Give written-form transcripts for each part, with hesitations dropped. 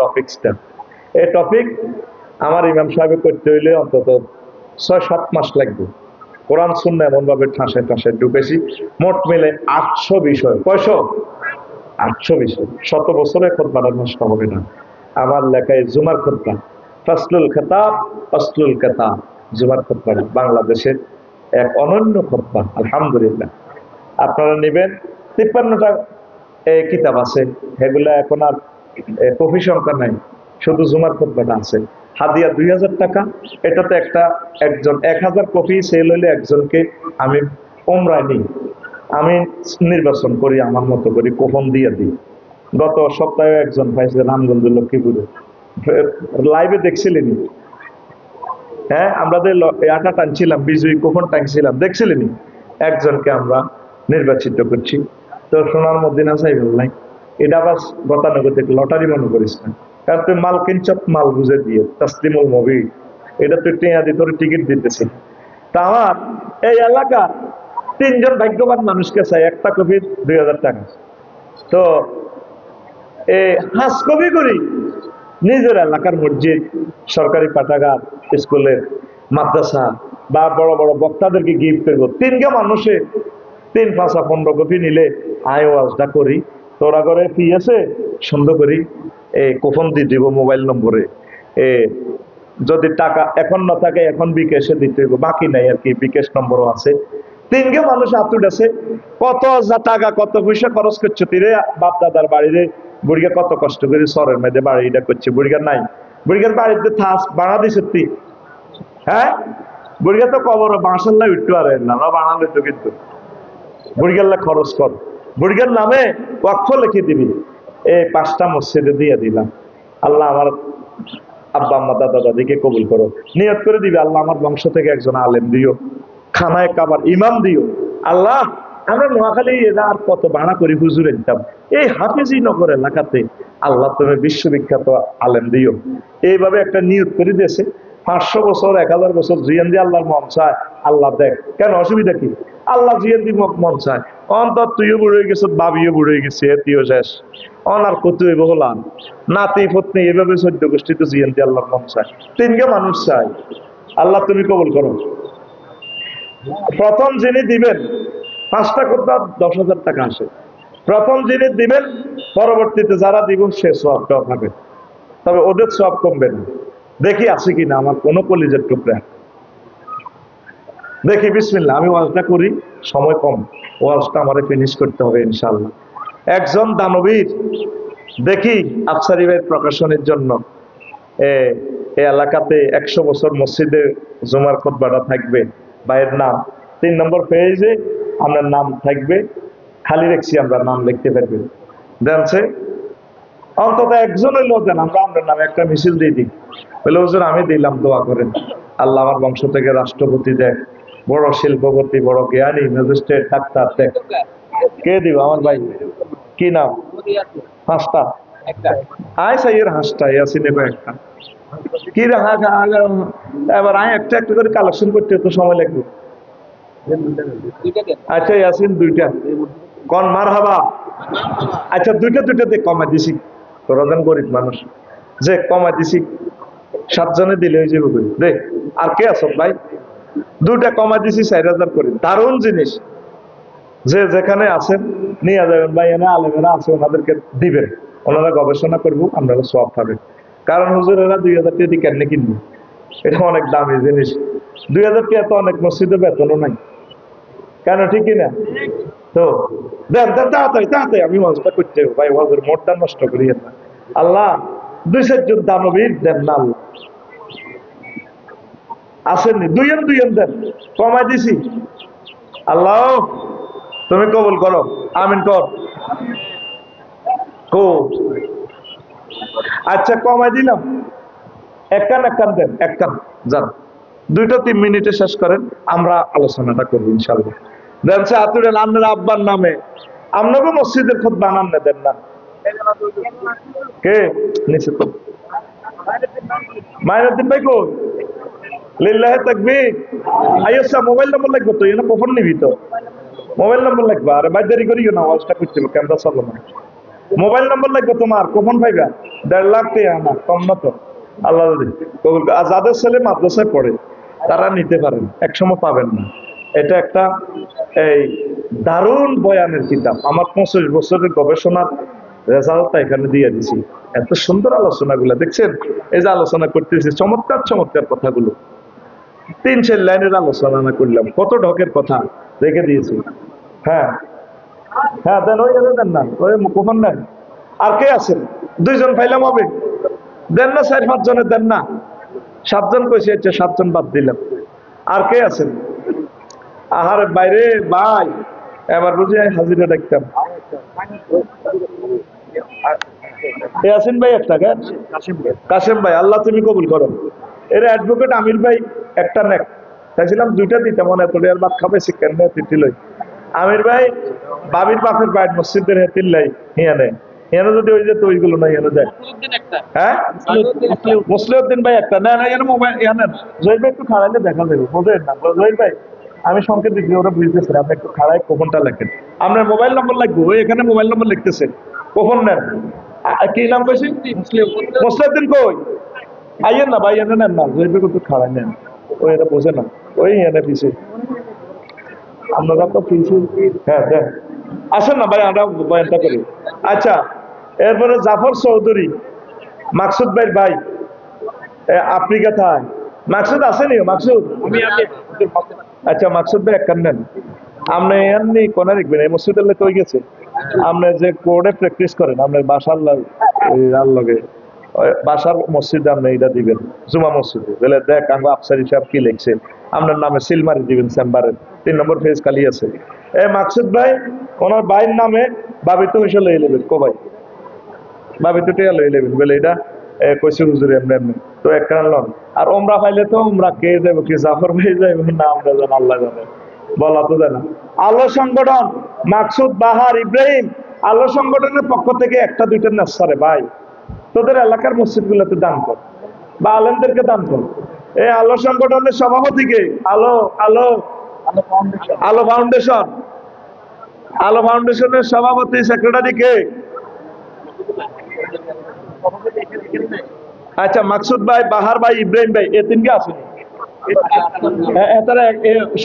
টপিক্সটা, এই টপিক আমার ইমাম সাহেব করতে হইলে অন্তত ৬-৭ মাস লাগবে। কোরআন সুন্নাহ এমন ভাবে ঠাসে ঠাসে ঢুকেছি, মোট মিলে ৮০০ বিষয়। কয়শো? ৮০০ বিষয়। ১০০ বছরে খুতবাটা নষ্ট হবে না। আমার লেখায় জুমার খুতবা, ফাসলুল খেতাব ফাসলুল কেতাব, জুমার খুতবা বাংলাদেশের এক অনন্য খুতবা। আলহামদুলিল্লাহ, আপনারা নেবেন। ৫৩টা কিতাব আছে, এগুলা এখন আর কপি সংখ্যা নাই, শুধু জুমার খুতবাটা আছে। হাদিয়া ২০০০ টাকা। এটাতে একজন ১০০০ কপি সেল হইলে একজনকে আমি উমরায় নিই, আমি নির্বাচন করি, আমার মতো করি কুপন দিয়ে দিই। গত সপ্তাহে একজন পাইছে রামগঞ্জ লক্ষ্মীপুরে, লাইভে দেখছিলেন? হ্যাঁ, আমরা আটা টানছিলাম, বিজয়ী কুপন টানছিলাম, দেখছিলেন? একজনকে আমরা নির্বাচিত করছি। তো সোনার মদিনা সাইবুল নাই, এটা আবার গতানুগতিক লটারি মনে করিস না, কারণ তুই মাল কিনছ, মাল বুঝে দিয়ে তাসলিমুল মবি, এটা তুই টেয়া দিয়ে তোর টিকিট দিতেছি। তা আমার এই এলাকার ৩ জন ভাগ্যবান মানুষকে চাই, একটা কপি ২০০০ টাকা। তো হাস কপি করি নিজের এলাকার মসজিদ, সরকারি পাঠাগার, স্কুলের, মাদ্রাসা বা বড় বড় বক্তাদেরকে গিফট করবো। ৩ মানুষে ৩-৫-১৫ কপি নিলে আয় ওয়াজটা করি, তোরা করে ফি আছে সুন্দর করি কুপন দিয়ে দিব মোবাইল নম্বরে। যদি টাকা এখন না থাকে, এখন বিকাশে দিতে হইব, বাকি নাই আর কি, বিকাশ নম্বরও আছে। ৩ মানুষ আতুট আছে, কত টাকা কত পয়সা খরচ করছে তিরে বাপ দাদার বাড়িতে। বুড়িগা কত কষ্ট করে সরের মেয়েদের বাড়িটা করছে, বুড়িগার নাই, বুড়িগার বাড়িতে থাস বাড়া দিছে তুই। হ্যাঁ, বুড়িগা তো কবর বাঁশাল্লা উঠতে পারে না, বানালে তো, কিন্তু বুড়িগাল্লা খরচ কর, বুড়িগার নামে ওয়াকফ লিখে দিবি। 5টা মসজিদে দিয়ে দিলাম, আল্লাহ আমার আব্বা আম্মা দাদা দাদিকে কবুল করো। নিয়ত করে দিবি, আল্লাহ আমার বংশ থেকে একজন আলেম দিও, খানায় কাবার ইমাম দিও। আল্লাহ, আমরা নোয়াখালী আর কত ভাড়া করি হুজুর দিতাম, এই হাফিজি নগর এলাকাতে আল্লাহ তুমি বিশ্ববিখ্যাত আলেম দিও। এইভাবে একটা নিয়ত করে দিয়েছে। 500 বছর 1000 বছর জিয়ান দিয়ে আল্লাহর মন চায়, আল্লাহ দেখ, কেন অসুবিধা কি? আল্লাহ জিয়ান দি মন চায়। অন্তর তুইও বুড়ো হয়ে গেছ, বাবিও বুড়ো হয়ে গেছে, এতিও শেষ, অনার কত হইব হলাম, নাতি পত্নী এভাবে 14 গোষ্ঠী তো জিয়ান দিয়ে আল্লাহর মন চায়। 3 মানুষ চায়, আল্লাহ তুমি কবুল করো। প্রথম যিনি দিবেন 5টা কোথা 10,000 টাকা আসে, প্রথম যিনি দিবেন, পরবর্তীতে যারা দিব সে সবটাও পাবে, তবে ওদের সব কমবে না। দেখি আছে কিনা আমার কোনো কলিজের টুকরা, দেখি বিসমিল্লাহ। আমি ওয়াজটা করি, সময় কম, ওয়াজটা আমারে ফিনিশ করতে হবে ইনশাআল্লাহ। একজন দানবীর, দেখি আফসারি ভাইয়ের প্রকাশনের জন্য এই এলাকাতে 100 বছর মসজিদে জুমার খুতবাটা থাকবে, ভাইয়ের নাম 3 নম্বর পেজে আপনার নাম থাকবে, খালি রেখছি আমরা, নাম লিখতে পারবেন। জানছে অন্তত একজন হইলো দেন, আমরা আপনার নামে একটা মিছিল দিয়ে দিই, বলে হুজুর আমি দিলাম, দোয়া করেন আল্লাহ আমার বংশ থেকে রাষ্ট্রপতি দেখ, বড় শিল্পপতি, বড় জ্ঞানী, ম্যাজিস্ট্রেট, ডাক্তার দেখ। কে দিব? আমার ভাই, কি নাম? 5টা আয় সাইয়ের হাঁসটা ইয়াসিনে একটা কি এবার আয় একটা একটা করে কালেকশন করতে তো সময় লাগবে। আচ্ছা ইয়াসিন 2টা কোন মার হাবা। আচ্ছা 2টা কমাই দিছি, তোরা যেন গরিব মানুষ, যে কমাই দিছি 7 জনে দিলে হয়ে যাবে দে। আর কে আছো ভাই? 2টা কমাই দিছি 4000 করে, দারুণ জিনিস। যে যেখানে আছেন নিয়ে যাবেন ভাই, এনে আলেমেরা আছে ওনাদেরকে দিবেন, ওনারা গবেষণা করবো, আপনারা সব পাবেন। কারণ হুজুরেরা 2000 টাকা দিয়ে কেন কিনবে, এটা অনেক দামি জিনিস। 2000 টাকা তো অনেক মসজিদে বেতনও নাই, কেন ঠিক কিনা? তো দেন দেন তাড়াতাড়ি তাড়াতাড়ি, আমি ওয়াজটা করতে হবে ভাই, ওয়াজের মোটটা নষ্ট করিয়েন না। আল্লাহ 2-4 জন দানবীর দেন না, আল্লাহ আসেননি, 2 দেন, কমাই দিছি। আল্লাহ তুমি কবুল করো, আমিন কর। কো আচ্ছা কমাই দিলাম, একখান দেন, একখান যান, 2-3 মিনিটে শেষ করেন, আমরা আলোচনাটা করবো ইনশাল্লাহ। দেখছে আতুরেন আপনার আব্বার নামে, আপনাকে মসজিদের খুব বানান না দেন না, কে নিচে তো মাইনুদ্দিন ভাই কই? লিল্লাহে তাকবীর। আইসা মোবাইল নম্বর লাগবে তো, এনে কখন নিবি তো মোবাইল নম্বর লাগবে। আরে ভাই দেরি করিও না, ওয়াজটা করতে হবে, ক্যামেরা চালো না। মোবাইল নম্বর লাগবে তোমার, কখন পাইবা? 1.5 লাখ টাকা না, কম না তো। আল্লাহ কবুল। আর যাদের ছেলে মাদ্রাসায় পড়ে তারা নিতে পারেন, একসময় পাবেন না। এটা একটা এই দারুণ বয়ানের কিতাব। আমার 25 বছরের গবেষণার রেজাল্টটা এখানে দিয়ে দিছি। এত সুন্দর আলোচনাগুলো দেখছেন, এই যে আলোচনা করতেছি, চমৎকার চমৎকার কথাগুলো 3-4 লাইনের আলোচনা না করলাম, কত ঢকের কথা রেখে দিয়েছি। হ্যাঁ হ্যাঁ, দেন ওই দেন না, ওই কখন নেন। আর কে আছেন? 2 জন পাইলাম হবে, দেন না 4-5 জনের দেন না। 7 জন কইছে, আচ্ছা 7 জন বাদ দিলাম। আর কে আছেন? আহার বাইরে ভাই, এবার বুঝি হাজিরা দেখতাম। ইয়াসিন ভাই একটা, কাশেম ভাই, আল্লাহ তুমি কবুল করো। এর অ্যাডভোকেট আমির ভাই একটা নেক চাইছিলাম, 2টা দিতে মনে তোর আর বাদ খাবে শিক্ষার নেই তিতিলই। আমির ভাই বাবির বাপের বাইট মসজিদের হেতিল্লাই হিয়ানে হিয়ানে যদি ওই যে তো ওইগুলো না হিয়ানে যায়। হ্যাঁ মুসলিউদ্দিন ভাই একটা, না না এখানে মোবাইল এখানে জহির ভাই একটু খাড়াইলে দেখা যাবে, বোঝেন না জহির ভাই, আমি সংকেত দিচ্ছি ওরা বুঝতেছে, আপনি একটু খাড়াই কখনটা লেখেন। আপনার মোবাইল নম্বর লাগবে, ওই এখানে মোবাইল নম্বর লিখতেছে, কখন নেন। কি নাম কইছি? মুসলিউদ্দিন কই? আইয়েন না ভাই, এনে নেন না, জহির ভাই একটু খাড়াই নেন, ওই এটা বোঝে না, ওই এনে পিছিয়ে আপনারা তো পিছিয়ে। হ্যাঁ দেন, আসেন না ভাই, আমরা বয়ানটা করি। আচ্ছা, এরপরে জাফর চৌধুরী, মাকসুদ ভাইয়ের ভাই, আপনি কোথায়? মাকসুদ আসেনি? মাকসুদ, আচ্ছা মাকসুদ ভাই এক নেন। আপনি এমনি কোনা লিখবেন, এই মসজিদের লোক হয়ে গেছে, আপনি যে কোর্টে প্র্যাকটিস করেন, আপনার বাসার লগে বাসার মসজিদে আপনি এটা দিবেন, জুমা মসজিদে বলে দেখ আমরা আফসার হিসাব কি লিখছে, আপনার নামে সিল মারি দিবেন চেম্বারের 3 নম্বর পেজ খালি আছে। মাকসুদ ভাই ওনার ভাইয়ের নামে বাবিত হইসে লই নেবেন, কো ভাই বাবিত টিয়া লই নেবেন বলে এটা কইছে হুজুর এমনি এমনি, তো একখান লন। আর ওমরা পাইলে তো ওমরা কে যাবো, কি জাফর ভাই যাইব না আমরা জান, আল্লাহ জানে, বলা তো জানা। আলো সংগঠন মাকসুদ, বাহার, ইব্রাহিম, আলো সংগঠনের পক্ষ থেকে 1-2টা নেসারে ভাই তোদের এলাকার মসজিদ গুলোতে দান কর বা আলেমদেরকে দান কর। এই আলো সংগঠনের সভাপতিকে, আলো আলো আলো ফাউন্ডেশন, আলো ফাউন্ডেশনের সভাপতি সেক্রেটারি কে? আচ্ছা মাকসুদ ভাই, বাহার ভাই, ইব্রাহিম ভাই, এ 3কে আছে। তারা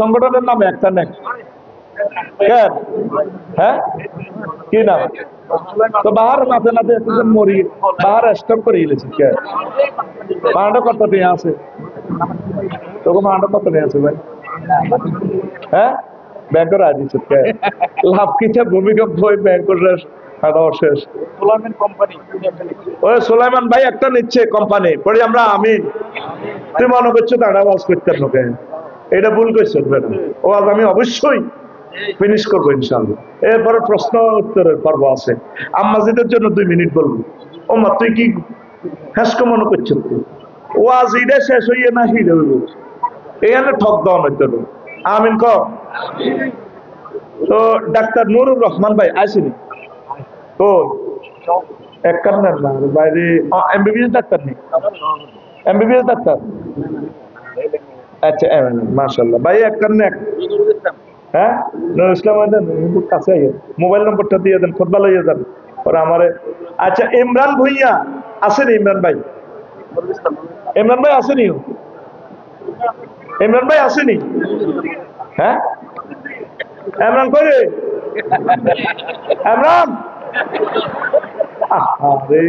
সংগঠনের নামে একটা নেই। হ্যাঁ কি নাম? তো বাহার নাতে নাতে মরি, বাহার স্টপ করে গেলেছি। মানটা কত নিয়ে আছে তোকে? মানটা কত নিয়ে আছে ভাই? হ্যাঁ ব্যাংকের আজি লাভ কিছে ভূমিকম্প ব্যাংকের শেষ। ওই সোলাইমান ভাই একটা নিচ্ছে কোম্পানি পরে, আমরা আমিন, তুই মনে করছো তারা আওয়াজ করতে লোকে, এটা ভুল করছো ও আজ আমি অবশ্যই ফিনিশ করবো ইনশাআল্লাহ। এরপরে প্রশ্ন উত্তরের পর্ব আছে, আম্মাজিদের জন্য 2 মিনিট বলবো। ও মা তুই কি হ্যাস্ক মনে করছো? ও আজ ইডে শেষ হইয়ে না হিডে হইব, এখানে ঠক দেওয়া নইতো। আমিন ক। তো ডাক্তার নুরুর রহমান ভাই আসেনি তো এক কান্নার না বাইরে, এমবিবিএস ডাক্তার নেই, এমবিবিএস ডাক্তার। আচ্ছা মাশাআল্লাহ ভাই এক কান্না। হ্যাঁ নুরুল ইসলাম কাছে মোবাইল নম্বরটা দিয়ে দেন, খুব ভালো হয়ে যান ওরা আমারে। আচ্ছা ইমরান ভুইয়া আসেনি? ইমরান ভাই, ইমরান ভাই আসেনি? ইমরান ভাই আসেনি? হ্যাঁ ইমরান কই রে? ইমরান আরে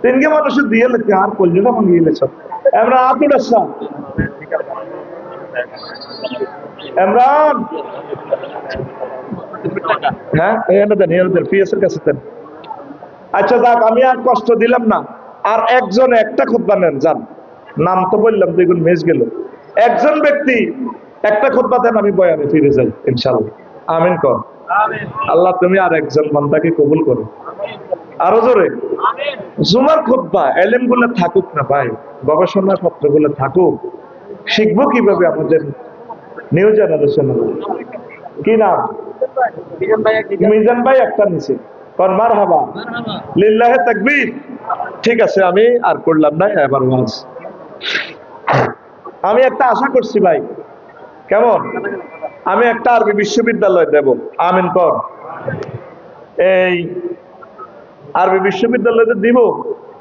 3কে মানুষের দিয়ে লেখে আর কলজটা মাঙ্গিয়ে লেছ। ইমরান আতুল আসা, ইমরান হ্যাঁ এখানে দেন, এখানে দেন, পিএস এর কাছে দেন। আচ্ছা যাক, আমি আর কষ্ট দিলাম না। আর একজন একটা খুতবা নেন যান, নাম তো বললাম 2 গুণ মিস গেল। একজন ব্যক্তি একটা খুতবা দেন, আমি বয়ানে ফিরে যাই ইনশাআল্লাহ। আমিন কর। আল্লাহ তুমি আর একজন বান্দাকে কবুল করো, আরো জোরে। জুমার খুতবা এলেম গুলো থাকুক না ভাই, গবেষণা পত্র গুলো থাকুক, শিখবো কিভাবে আমাদের নিউ জেনারেশন। কি নাম? মিজান ভাই একটা নিচে কর, মারহাবা, লিল্লাহে তাকবীর। ঠিক আছে আমি আর করলাম না, এবার ওয়াজ আমি একটা আশা করছি ভাই, কেমন? আমি একটা আরবি বিশ্ববিদ্যালয় দেব, আমিন কর। এই আরবি বিশ্ববিদ্যালয়তে দিব